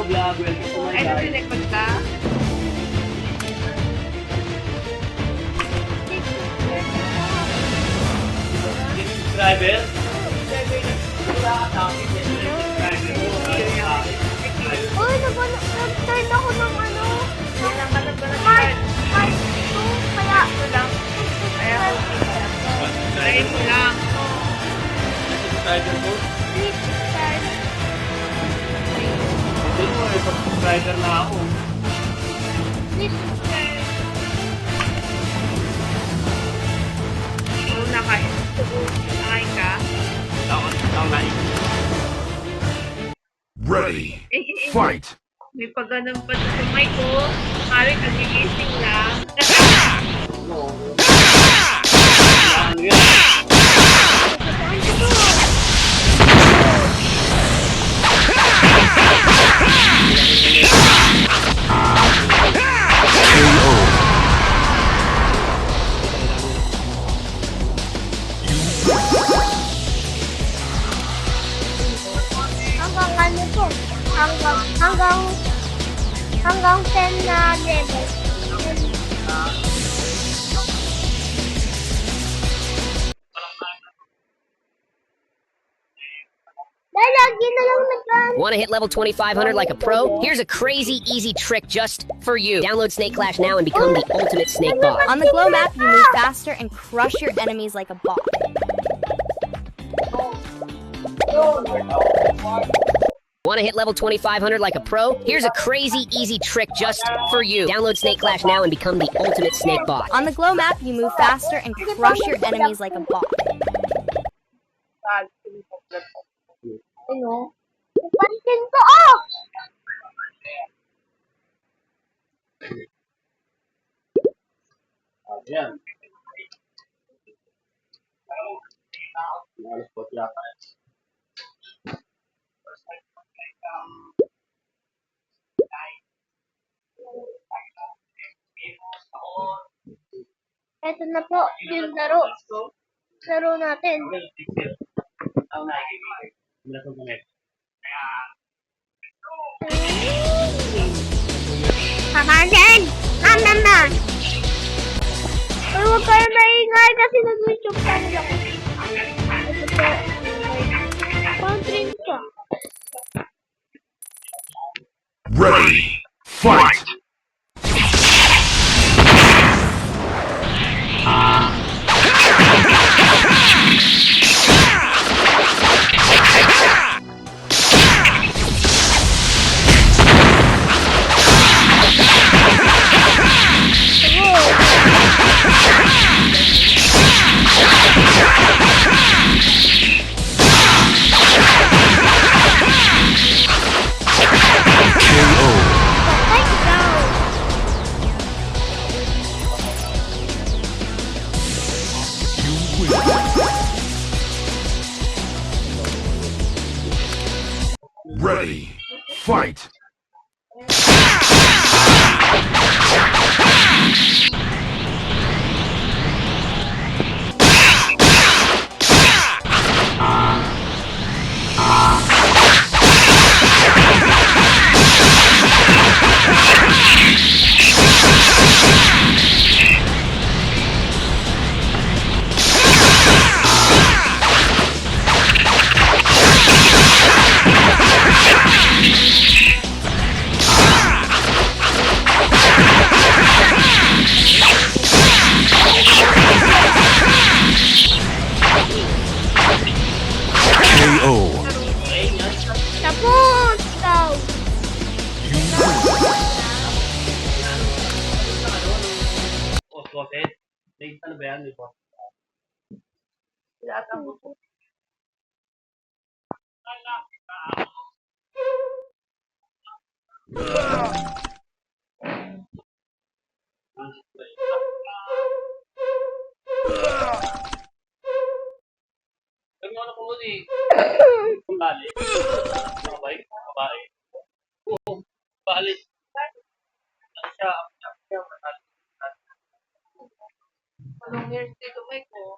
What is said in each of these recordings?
vlog. Welcome to my Ay, guys. nasilikod ka? Subscriber? Uy, nag-turn ako ng ano. Kailan ka Mark, nag-start? Mark 2. Kaya, Ito lang. Kaya ako. Try mo lang. Subscriber mo? please subscribe. Hindi mo eh, subscriber na ako. Please subscribe. Oo, nakain. Nakain ka? Ako na Ready, fight! May pagganang pa sa kamay ko. Parang nagigising lang. Ano yan? Hanggang ano to? Hanggang 10 na level. Dahil lagi na lang Want to hit level 2500 like a pro? Here's a crazy easy trick just for you. Download Snake Clash now and become the ultimate snake bot. On the glow map, you move faster and crush your enemies like a ball. Want to hit level 2500 like a pro? Here's a crazy easy trick just for you. Download Snake Clash now and become the ultimate snake bot. On the glow map, you move faster and crush your enemies like a ball. ano? Pansin ko, oh! Ayan. Alas po yata. Ito na po, yung laro. Laro natin. Kakasin! Mama! Uy, huwag kayo maingay kasi nag-YouTube channel ako. Ito po. Country ka. Ready, fight! Patay ikaw. Ready, fight! KO. Tapos ikaw. Post-post. Ano ba yan? Latang mo. Ano ano po ni? Bali. Babae, babae. Oo, bali. Siya, Long hair dito may ko.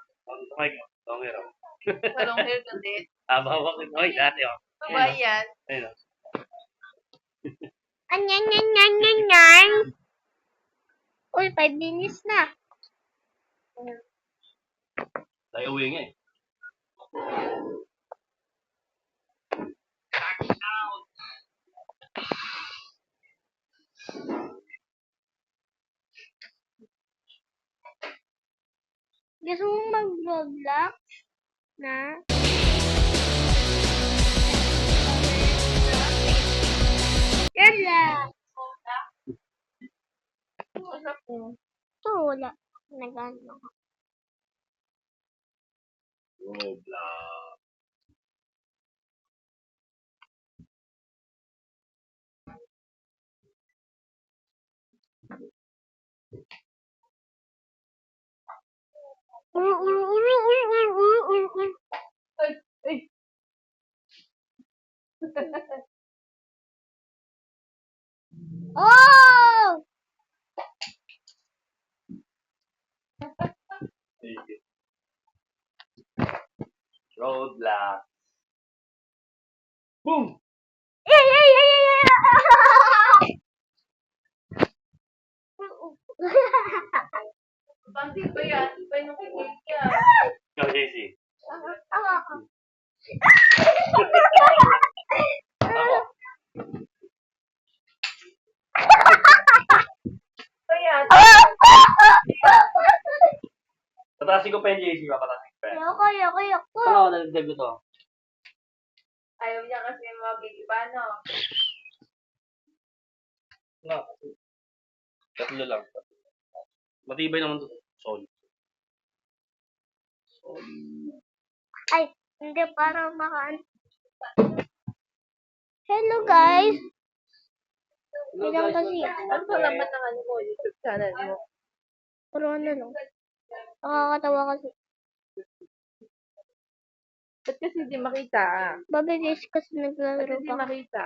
Mike, okay raw. Long hair kasi. Hawak ni Moy dati oh. Babae yan. Ayun. yan, yan, yan, yan, yan. Uy, 5 minutes na. Tayo uwi nga eh. Gusto mo mag-Roblox na? Roblox. Ito, wala. Nag-ano. Roblox. Oh! Roblox. Boom! Yeah, yeah, yeah, yeah, yeah. Pati ba yan? Ba yung nakikinig ka? Ikaw, JC. Ako. Ako. Ba yan? Patasin ko pa yung JC, papatasin ko pa yan. Ayoko, ayoko, ayoko. Saan ako nalagdag ito? Ayaw niya kasi magigiba, no? Nga. Tatlo lang. Matibay naman ito. Solid. Solid. Ay, hindi para makaan. Hello guys. Ilang kasi. Ano ba laman ng ano mo? YouTube channel mo? Pero ano lang. Nakakatawa kasi. Ba't kasi hindi makita? Baby guys kasi Ba't naglaro hindi pa. makita?